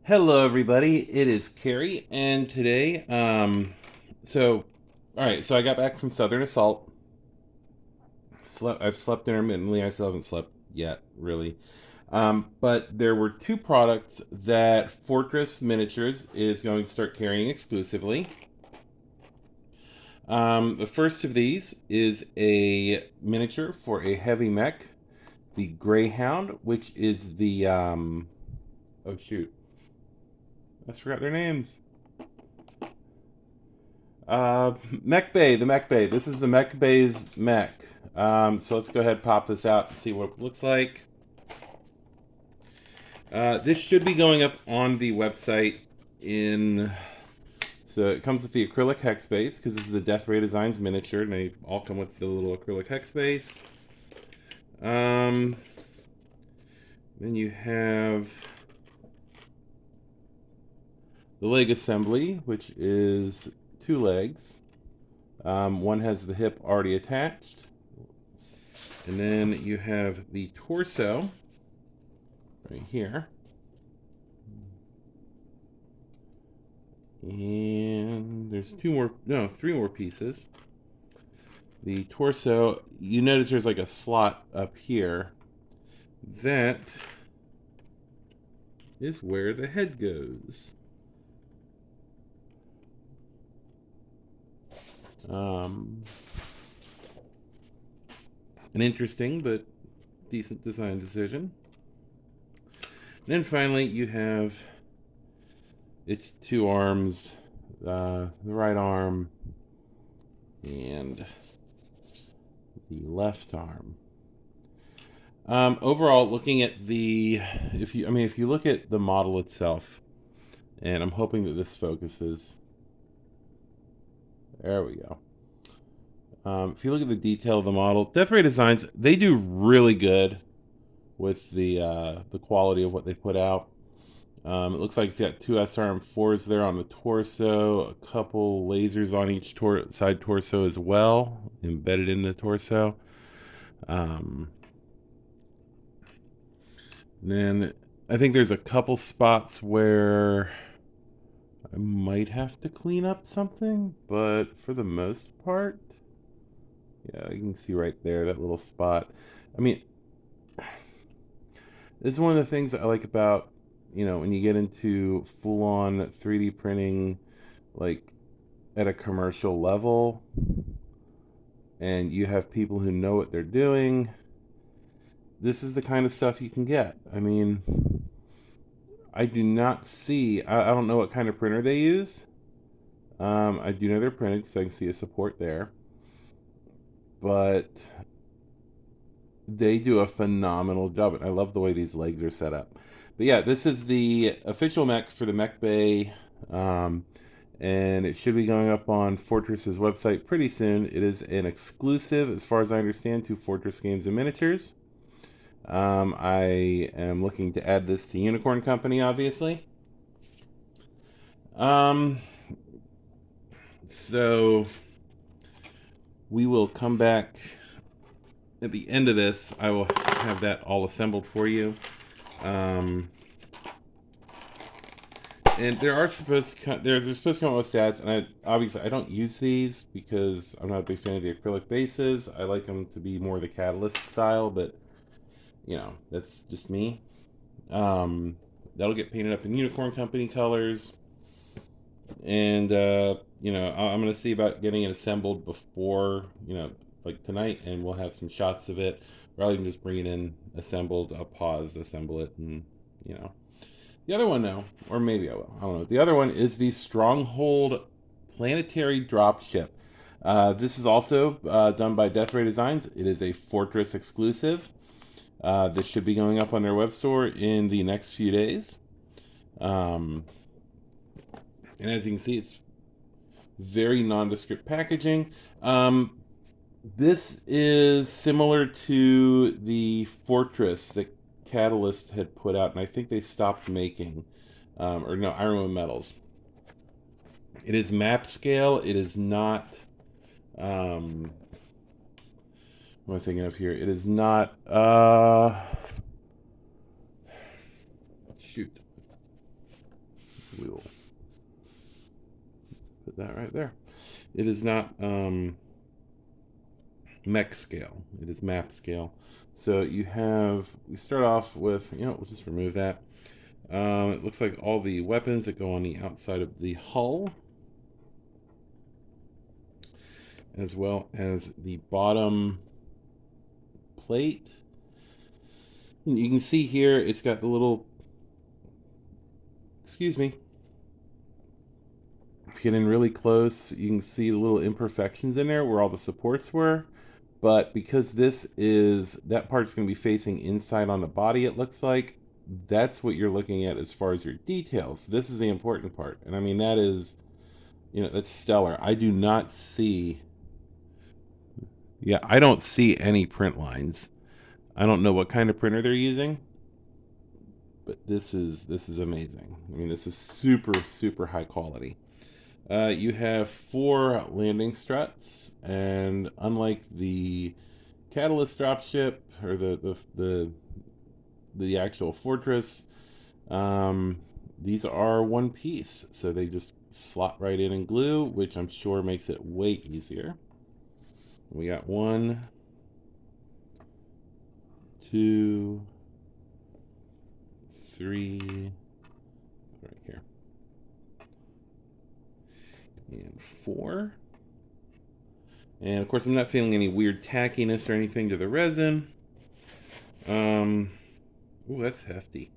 Hello, everybody. It is Carrie, and today, all right. So I got back from Southern Assault. I've slept intermittently. I still haven't slept yet, really. But there were two products that Fortress Miniatures is going to start carrying exclusively. The first of these is a miniature for a heavy mech, the Greyhound, which is the oh shoot, I just forgot their names. Mechbay, the Mechbay. This is the Mechbay's mech. So let's go ahead and pop this out and see what it looks like. This should be going up on the website in. So it comes with the acrylic hex base because this is a Death Ray Designs miniature, and they all come with the little acrylic hex base. Then you have the leg assembly, which is two legs. One has the hip already attached. And then you have the torso right here. And there's three more pieces. The torso, you notice there's like a slot up here. That is where the head goes. An interesting but decent design decision. And then finally, you have its two arms, the right arm and the left arm. Overall, looking at if you look at the model itself, and I'm hoping that this focuses. There we go. If you look at the detail of the model, Death Ray Designs, they do really good with the quality of what they put out. It looks like it's got two SRM4s there on the torso, a couple lasers on each side torso as well, embedded in the torso. Then I think there's a couple spots where I might have to clean up something, but for the most part, yeah, you can see right there, that little spot. I mean, this is one of the things I like about, when you get into full-on 3D printing, like at a commercial level, and you have people who know what they're doing. This is the kind of stuff you can get. I mean, I do not see. I don't know what kind of printer they use. I do know they're printed because I can see a support there. But they do a phenomenal job. And I love the way these legs are set up. But yeah, this is the official mech for the Mechbay. And it should be going up on Fortress's website pretty soon. It is an exclusive, as far as I understand, to Fortress Games and Miniatures. I am looking to add this to Unicorn Company, obviously. So we will come back at the end of this. I will have that all assembled for you. And they're supposed to come out with stats, and obviously I don't use these because I'm not a big fan of the acrylic bases. I like them to be more the catalyst style, but that's just me. That'll get painted up in Unicorn Company colors, and I'm gonna see about getting it assembled before like tonight, and we'll have some shots of it. Rather than just bring it in assembled, I'll pause, assemble it, and the other one now, or maybe I will. I don't know. The other one is the Stronghold Planetary Dropship. This is also done by Death Ray Designs. It is a Fortress exclusive. This should be going up on their web store in the next few days. And as you can see, it's very nondescript packaging. This is similar to the Fortress that Catalyst had put out, and I think they stopped making, Iron Metals. It is map scale. It is not. What am I thinking of here? It is not. Shoot. We will put that right there. It is not mech scale. It is map scale. So we start off with, we'll just remove that. It looks like all the weapons that go on the outside of the hull, as well as the bottom plate. And you can see here, it's got the little, excuse me, if you get in really close, you can see the little imperfections in there where all the supports were. But because that part's going to be facing inside on the body, it looks like, that's what you're looking at as far as your details. This is the important part. And I mean, that's stellar. I do not see, I don't see any print lines. I don't know what kind of printer they're using, but this is amazing. I mean, this is super, super high quality. You have 4 landing struts, and unlike the Catalyst dropship or the actual Fortress, these are one piece, so they just slot right in and glue, which I'm sure makes it way easier. We got 1, 2, 3, right here, and 4. And of course, I'm not feeling any weird tackiness or anything to the resin. Ooh, that's hefty.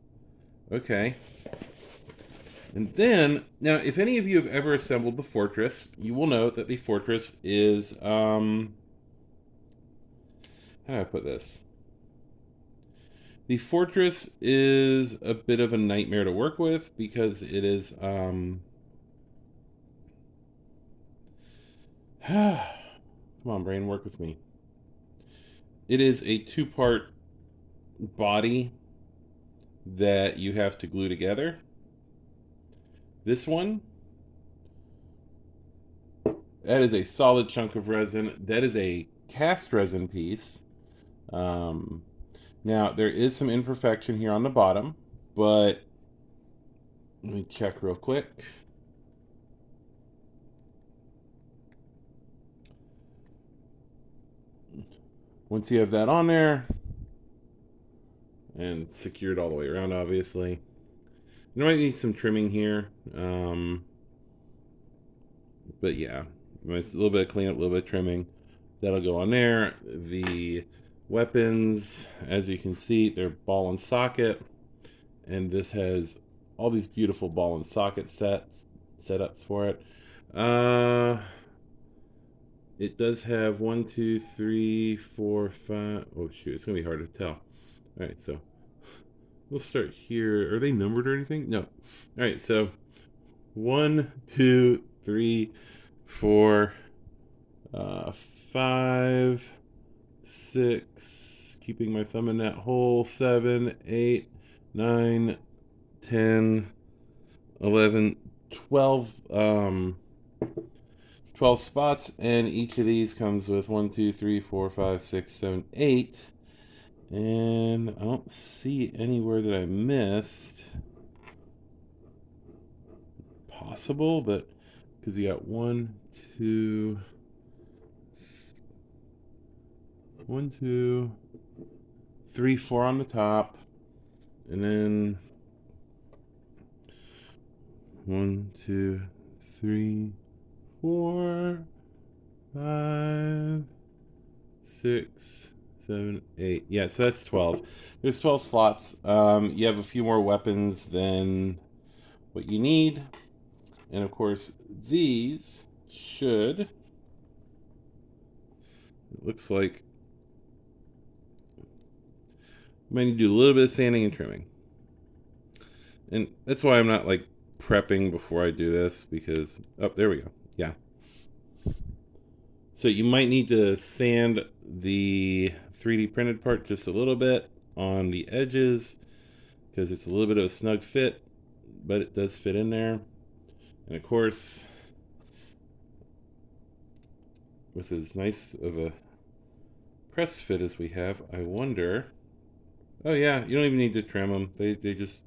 Okay. And then, now, if any of you have ever assembled the Fortress, you will know that the Fortress is, how do I put this? The Fortress is a bit of a nightmare to work with because it is, come on, brain, work with me. It is a 2-part body that you have to glue together. This one, that is a solid chunk of resin. That is a cast resin piece. Now, there is some imperfection here on the bottom, but let me check real quick. Once you have that on there, and secured all the way around, obviously, you might need some trimming here. But yeah, a little bit of cleanup, a little bit of trimming. That'll go on there. The weapons, as you can see, they're ball and socket. And this has all these beautiful ball and socket setups for it. It does have 1, 2, 3, 4, 5. Oh shoot, it's gonna be hard to tell. All right, so we'll start here. Are they numbered or anything? No. All right, so 1, 2, 3, 4, 5, 6. Keeping my thumb in that hole. 7, 8, 9, 10, 11, 12. 12 spots, and each of these comes with 1, 2, 3, 4, 5, 6, 7, 8. And I don't see anywhere that I missed. Possible, but because you got 1, 2, 3, 4 on the top, and then 1, 2, 3, 4, 5, 6, 7, 8. Yeah, so that's 12. There's 12 slots. You have a few more weapons than what you need. And of course, these should, it looks like, might need to do a little bit of sanding and trimming. And that's why I'm not like prepping before I do this, because, oh, there we go. Yeah. So you might need to sand the 3D printed part just a little bit on the edges, because it's a little bit of a snug fit, but it does fit in there. And of course, with as nice of a press fit as we have, I wonder, oh yeah, you don't even need to trim them. They just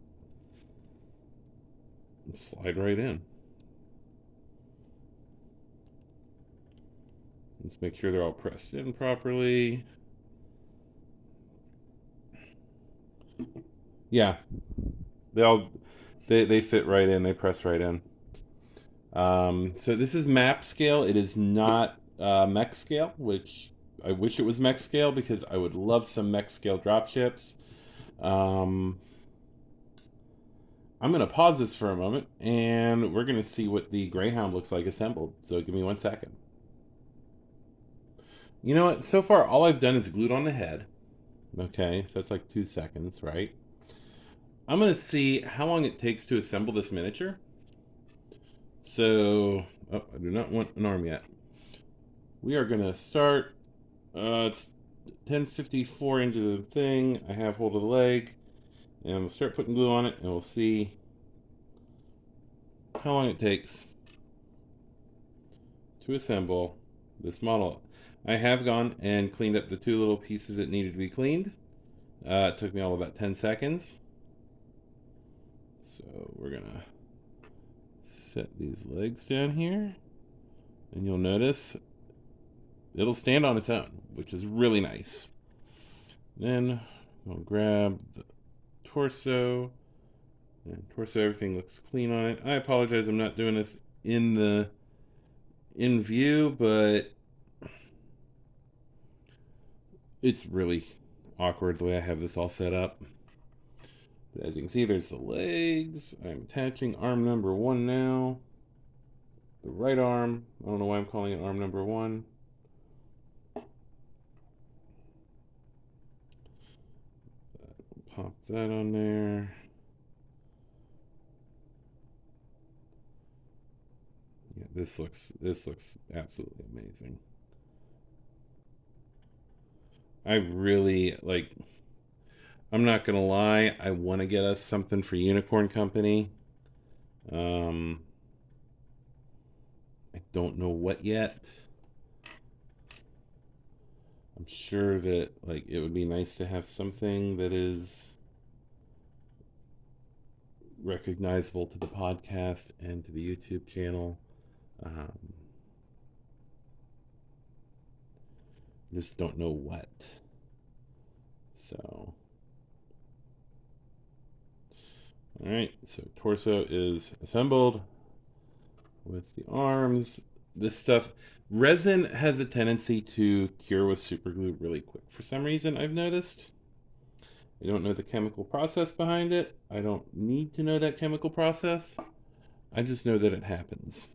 slide right in. Let's make sure they're all pressed in properly. Yeah, they fit right in. They press right in. So this is map scale. It is not mech scale, which I wish it was mech scale because I would love some mech scale dropships. I'm going to pause this for a moment and we're going to see what the Greyhound looks like assembled. So give me 1 second. You know what? So far, all I've done is glued on the head. Okay, so that's like 2 seconds, right? I'm going to see how long it takes to assemble this miniature. So, oh, I do not want an arm yet. We are going to start. It's 10:54 into the thing. I have hold of the leg. And we'll start putting glue on it and we'll see how long it takes to assemble this model. I have gone and cleaned up the 2 little pieces that needed to be cleaned. It took me all about 10 seconds. So we're gonna set these legs down here and you'll notice it'll stand on its own, which is really nice. Then we'll grab the torso, and torso, everything looks clean on it. I apologize, I'm not doing this in view, but it's really awkward the way I have this all set up. But as you can see, there's the legs. I'm attaching arm number 1 now. The right arm. I don't know why I'm calling it arm number 1. Pop that on there. Yeah, this looks absolutely amazing. I really like. I'm not gonna lie. I want to get us something for Unicorn Company. I don't know what yet. I'm sure that like it would be nice to have something that is recognizable to the podcast and to the YouTube channel. Just don't know what. So, all right. So torso is assembled with the arms. This stuff, resin has a tendency to cure with super glue really quick. For some reason, I've noticed. I don't know the chemical process behind it. I don't need to know that chemical process. I just know that it happens.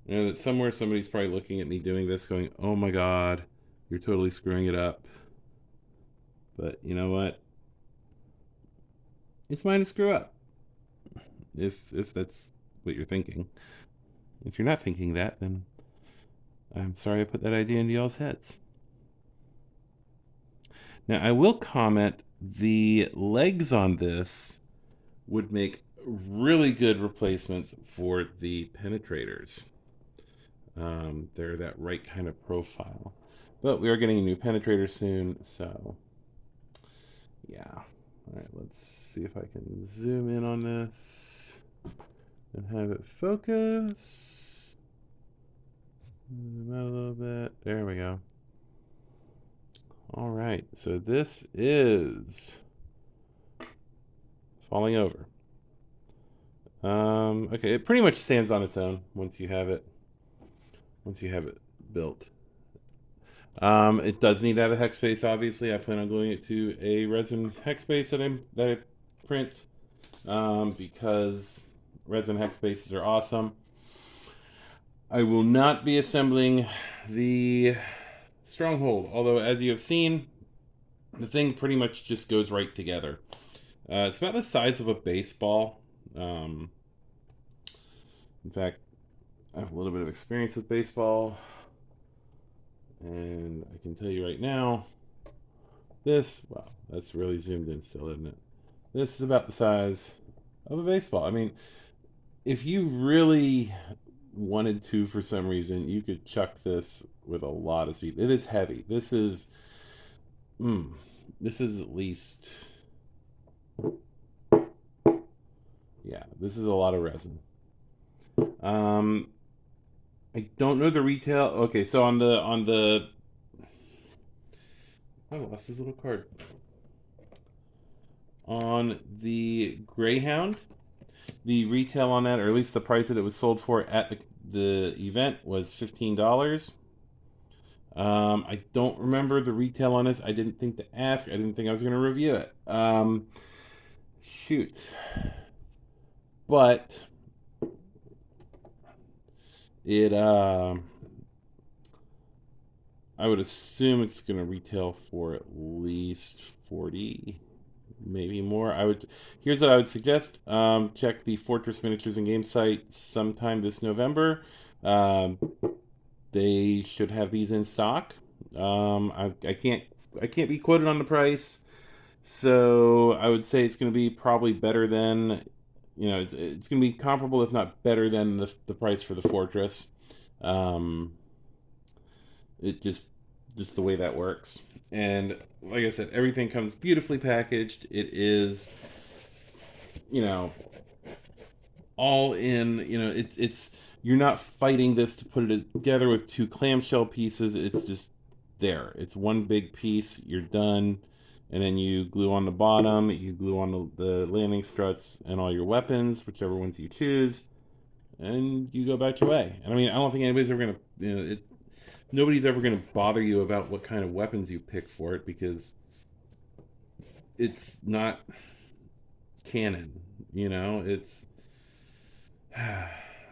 You know that somewhere somebody's probably looking at me doing this going, oh my god, you're totally screwing it up. But you know what? It's mine to screw up. If that's what you're thinking. If you're not thinking that, then I'm sorry I put that idea into y'all's heads. Now, I will comment, the legs on this would make really good replacements for the penetrators. They're that right kind of profile. But we are getting a new penetrator soon, so yeah. All right, let's see if I can zoom in on this and have it focus. Zoom out a little bit. There we go. All right, so this is falling over. Okay, it pretty much stands on its own once you have it built. It does need to have a hex space, obviously. I plan on gluing it to a resin hex space that I print, because resin hex spaces are awesome. I will not be assembling the Stronghold, although as you have seen, the thing pretty much just goes right together. It's about the size of a baseball. In fact, I have a little bit of experience with baseball, and I can tell you right now, this, wow, that's really zoomed in still, isn't it? This is about the size of a baseball. I mean, if you really wanted to, for some reason, you could chuck this with a lot of speed. It is heavy. This is at least this is a lot of resin. Um, I don't know the retail. Okay, so on the I lost his little card. On the Greyhound, the retail on that, or at least the price that it was sold for at the event, was $15. I don't remember the retail on this. I didn't think to ask. I didn't think I was going to review it. Shoot. But it, I would assume it's going to retail for at least 40, maybe more. Here's what I would suggest. Check the Fortress Miniatures and Games site sometime this November. Um, they should have these in stock. I can't be quoted on the price, so I would say it's going to be probably better than, it's going to be comparable, if not better than the price for the Fortress. Um, it just the way that works. And like I said, everything comes beautifully packaged. It is, you know, all in. It's you're not fighting this to put it together with two clamshell pieces. It's just there. It's one big piece. You're done. And then you glue on the bottom, you glue on the landing struts and all your weapons, whichever ones you choose, and you go back your way. And I mean, I don't think anybody's ever gonna, nobody's ever gonna bother you about what kind of weapons you pick for it, because it's not canon. It's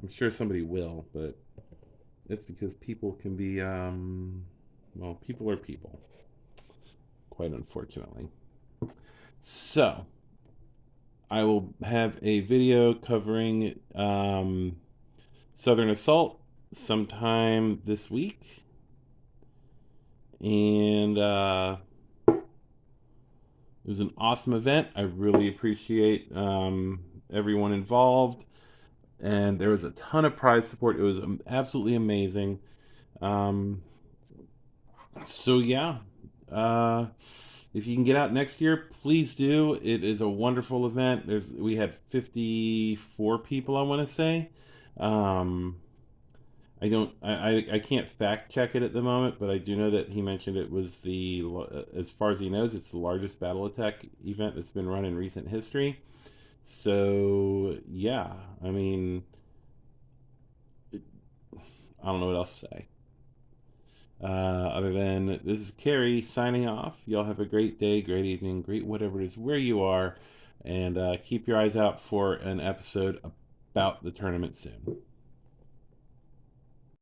I'm sure somebody will, but it's because people can be, well, people are people, quite unfortunately. So, I will have a video covering Southern Assault sometime this week. And it was an awesome event. I really appreciate everyone involved. And there was a ton of prize support. It was absolutely amazing. Um, so, yeah. Uh, if you can get out next year, please do. It is a wonderful event. We had 54 people, I want to say. Um, I don't. I can't fact check it at the moment, but I do know that he mentioned it was as far as he knows, it's the largest BattleTech event that's been run in recent history. So yeah, I mean, I don't know what else to say. Other than this is Carrie signing off. Y'all have a great day, great evening, great whatever it is where you are, and keep your eyes out for an episode about the tournament soon.